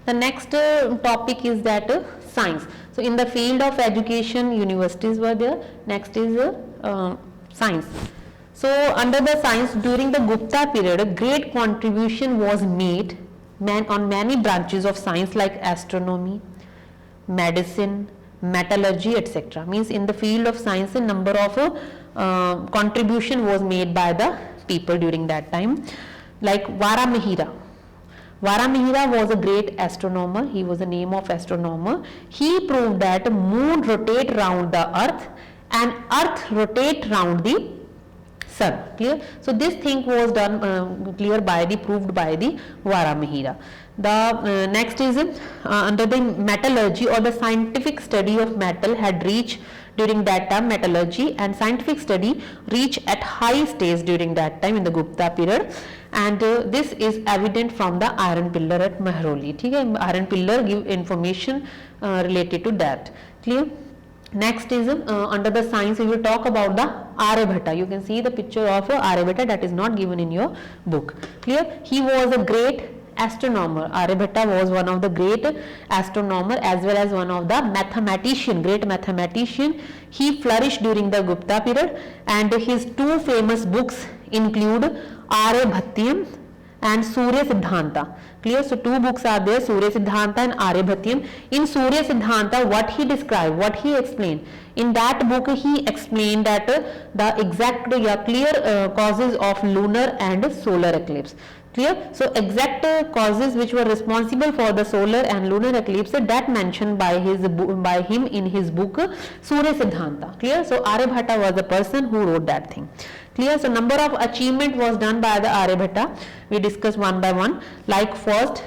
The next topic is that science. So in the field of education, universities were there. Next is science. So under the science, during the Gupta period, a great contribution was made on many branches of science like astronomy, medicine, metallurgy, etc. Means in the field of science, a number of contribution was made by the people during that time, like Varamihira. Varamihira was a great astronomer. He was the name of astronomer. He proved that moon rotate round the earth and earth rotate round the sun. Clear? So this thing was done proved by the Varamihira. The next is under the metallurgy, or the scientific study of metal, had reached during that time. Metallurgy and scientific study reach at high stage during that time in the Gupta period, and this is evident from the iron pillar at Mehrauli. ठीक है, iron pillar give information related to that. Clear? Next is under the science, we will talk about the Aryabhatta. You can see the picture of Aryabhatta that is not given in your book. Clear? He was a great astronomer. Aryabhatta was one of the great astronomer as well as one of the great mathematician. He flourished during the Gupta period, and his two famous books include Aryabhatyam and Surya Siddhanta. Clear? So two books are there, Surya Siddhanta and Aryabhatyam. In Surya Siddhanta, what he described, what he explained, in that book he explained that the exact clear causes of lunar and solar eclipse. Clear? So exact causes which were responsible for the solar and lunar eclipse, that mentioned by him in his book Surya Siddhanta. Clear? So Aryabhatta was the person who wrote that thing. Clear? So number of achievement was done by the Aryabhatta. We discuss one by one. Like first,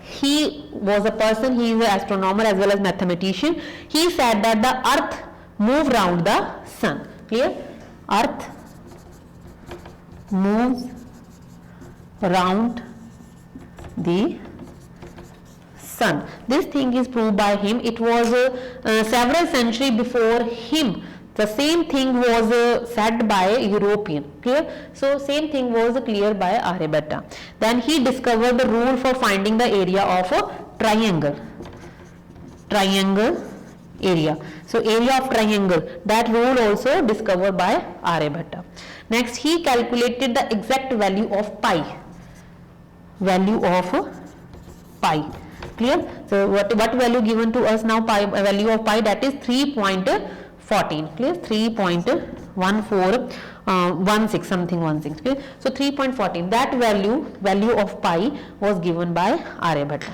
he was a person, he is an astronomer as well as mathematician. He said that the earth moves round the sun. Clear? Earth moves round the sun. This thing is proved by him. It was several centuries before him. The same thing was said by European. Clear? So same thing was clear by Aryabhatta. Then he discovered the rule for finding the area of a triangle. Triangle area. So area of triangle, that rule also discovered by Aryabhatta. Next, he calculated the exact value of pi. Value of pi. Clear? So what value given to us now? Pi, value of pi, that is 3.14. Clear? 3.1416 something 16. Clear? So 3.14, that value of pi was given by Aryabhatta.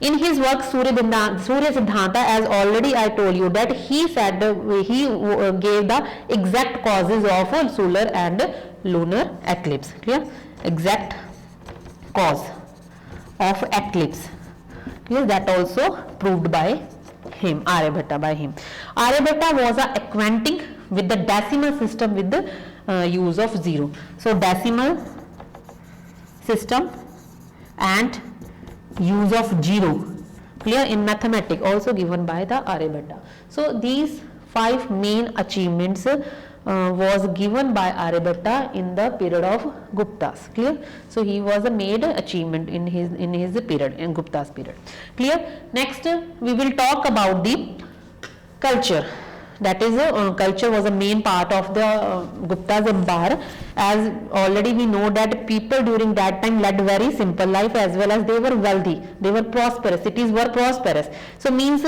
In his work Surya Siddhanta, as already I told you that he said he gave the exact causes of solar and lunar eclipse. Clear? Exact cause of eclipse. Yes, that also proved by him, Aryabhatta, by him. Aryabhatta was acquainted with the decimal system with the use of zero. So decimal system and use of zero. Clear? In mathematics also given by the Aryabhatta. So these 5 main achievements was given by Aryabhatta in the period of Guptas. Clear? So he was a made achievement in his period, in Gupta's period. Clear? Next we will talk about the culture. That is culture was a main part of the Gupta's empire. As already we know that people during that time led very simple life, as well as they were wealthy, they were prosperous, cities were prosperous. So means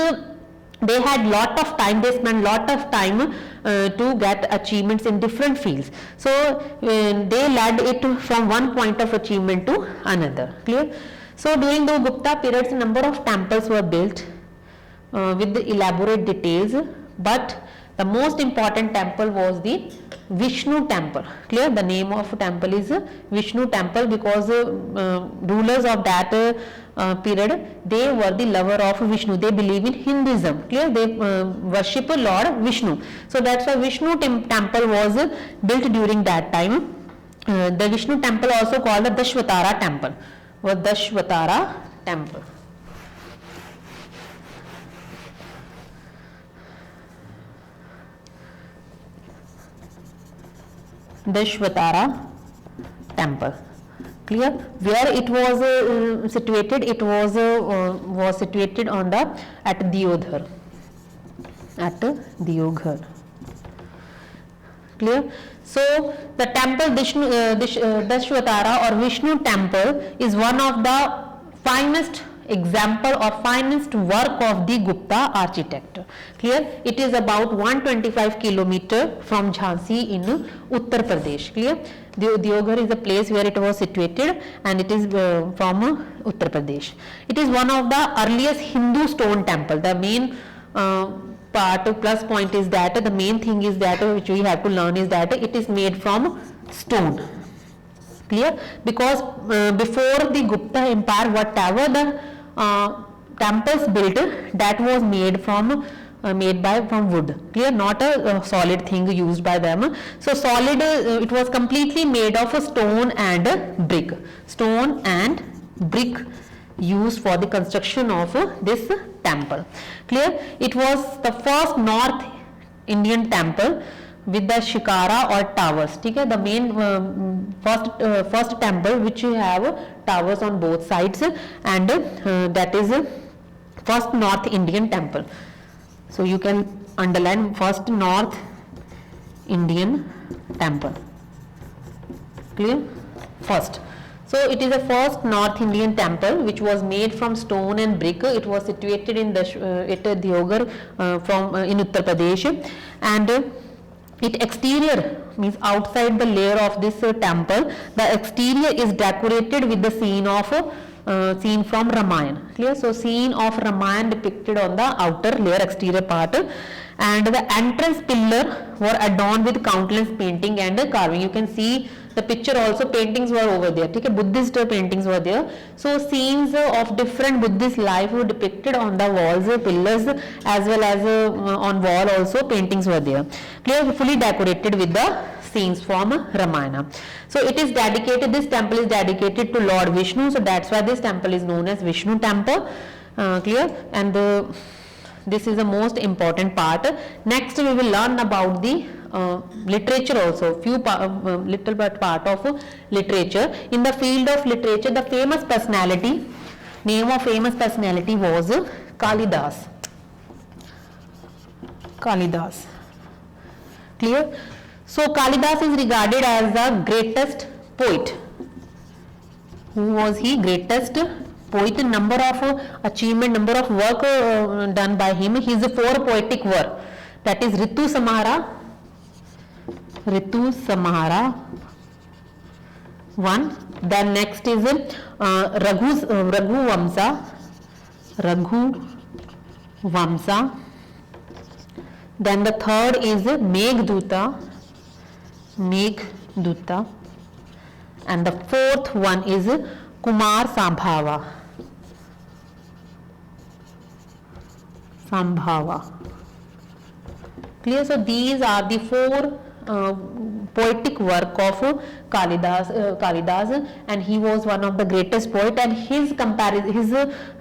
they had lot of time, they spent lot of time to get achievements in different fields. So they led it from one point of achievement to another. Clear? So during the Gupta periods, number of temples were built with the elaborate details, but the most important temple was the Vishnu temple. Clear? The name of temple is Vishnu temple because rulers of that period, they were the lover of Vishnu. They believe in Hinduism. Clear? They worship Lord Vishnu. So that's why Vishnu temple was built during that time. The Vishnu temple also called the Dashvatara temple. Was Dashvatara temple. Dashvatara temple. Clear? Where it was situated? It was situated on the at Diodhar. At Diodhar. Clear? So the temple Dashvatara or Vishnu temple is one of the finest example or finest work of the Gupta architect. Clear? It is about 125 km from Jhansi in Uttar Pradesh. Clear? Diodhar is the place where it was situated, and it is from Uttar Pradesh. It is one of the earliest Hindu stone temple. The main plus point is that the main thing is that which we have to learn is that it is made from stone. Clear? Because before the Gupta Empire, whatever the temples built, that was made from wood. Clear? Not a solid thing used by them. So solid, it was completely made of stone and brick. Stone and brick used for the construction of this temple. Clear? It was the first North Indian temple with the shikara or towers. Okay? The main first temple which have towers on both sides, and that is first North Indian temple. So you can underline first North Indian temple. Clear? First. So it is the first North Indian temple which was made from stone and brick. It was situated in Diodhar in Uttar Pradesh, and its exterior means outside the layer of this temple, the exterior is decorated with the scene from Ramayana. Clear? So scene of Ramayana depicted on the outer layer, exterior part, and the entrance pillar were adorned with countless painting and carving. You can see the picture also, paintings were over there. Okay? Buddhist paintings were there. So scenes of different Buddhist life were depicted on the walls, pillars, as well as on wall also paintings were there. Clear? Fully decorated with the scenes from Ramayana. So it is dedicated, this temple is dedicated to Lord Vishnu. So that's why this temple is known as Vishnu temple. Clear? And this is the most important part. Next we will learn about the literature also, little bit part of literature. In the field of literature, the famous personality, name of famous personality was Kalidas. Kalidas. Clear? So Kalidas is regarded as the greatest poet. Who was he? Greatest poet. Number of achievement, number of work done by him. His 4 poetic work, that is Ritu Samhara 1. Then next is Raghu Vamsa. Then the third is Meghduta, and the fourth one is Kumar Sambhava. Clear? So these are the 4 poetic work of Kalidas, and he was one of the greatest poet, and his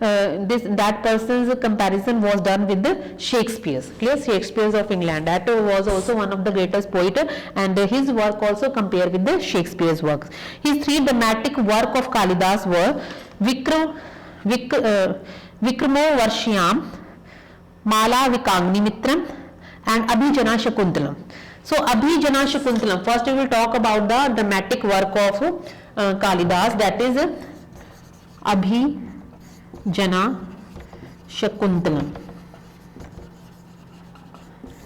that person's comparison was done with the Shakespeare's. Clear? Shakespeare's of England, that was also one of the greatest poet, and his work also compared with the Shakespeare's works. His 3 dramatic work of Kalidas were Vikramovarshyam, Mala Vikangni Mitram, and Abhijana Shakuntalam. So Abhijana Shakuntalam, first we will talk about the dramatic work of Kalidas, that is Abhijana Shakuntalam.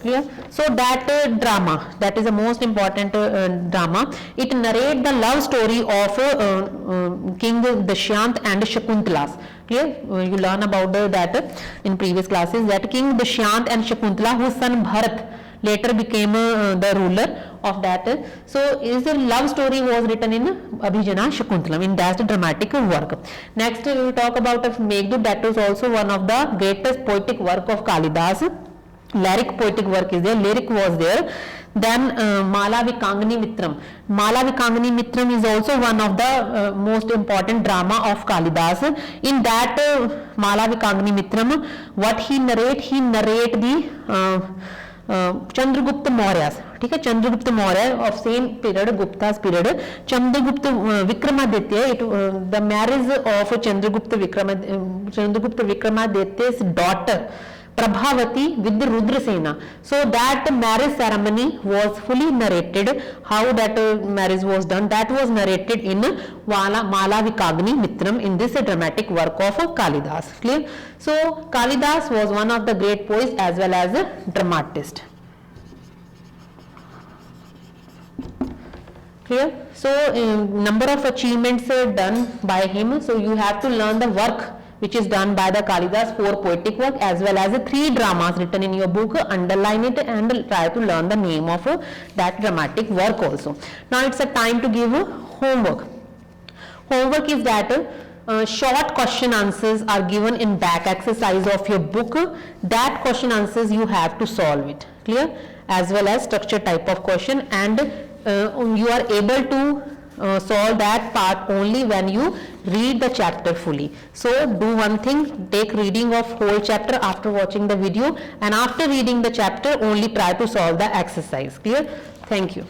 Clear? So that drama, that is the most important drama. It narrates the love story of King Dashyant and Shakuntala. Clear? You learn about that in previous classes, that King Dashyant and Shakuntala, whose son Bharat later became the ruler of that. So is the love story was written in Abhijana Shakuntalam, in that dramatic work. Next we will talk about Meghdut, that was also one of the greatest poetic work of Kalidas. Lyric poetic work is there, lyric was there. Then Mala Vikangni Mitram. Mala Vikangni Mitram is also one of the most important drama of Kalidas. In that Mala Vikangni Mitram, what he narrate the Chandragupta Maurya, ठीक है, Chandragupta Maurya of same period, Gupta's period, Chandragupta Vikramaditya, the marriage of Chandragupta Vikramaditya's daughter Prabhavati with Rudrasena. So that marriage ceremony was fully narrated. How that marriage was done, that was narrated in Malavikagni Mitram, in this dramatic work of Kalidas. Clear? So Kalidas was one of the great poets as well as a dramatist. Clear? So number of achievements done by him. So you have to learn the work which is done by the Kalidas, 4 poetic work as well as 3 dramas written in your book. Underline it and try to learn the name of that dramatic work also. Now it's a time to give homework. Homework is that short question answers are given in back exercise of your book. That question answers you have to solve it. Clear? As well as structure type of question, and you are able to solve that part only when you read the chapter fully. So do one thing, take reading of whole chapter after watching the video, and after reading the chapter only try to solve the exercise. Clear? Thank you.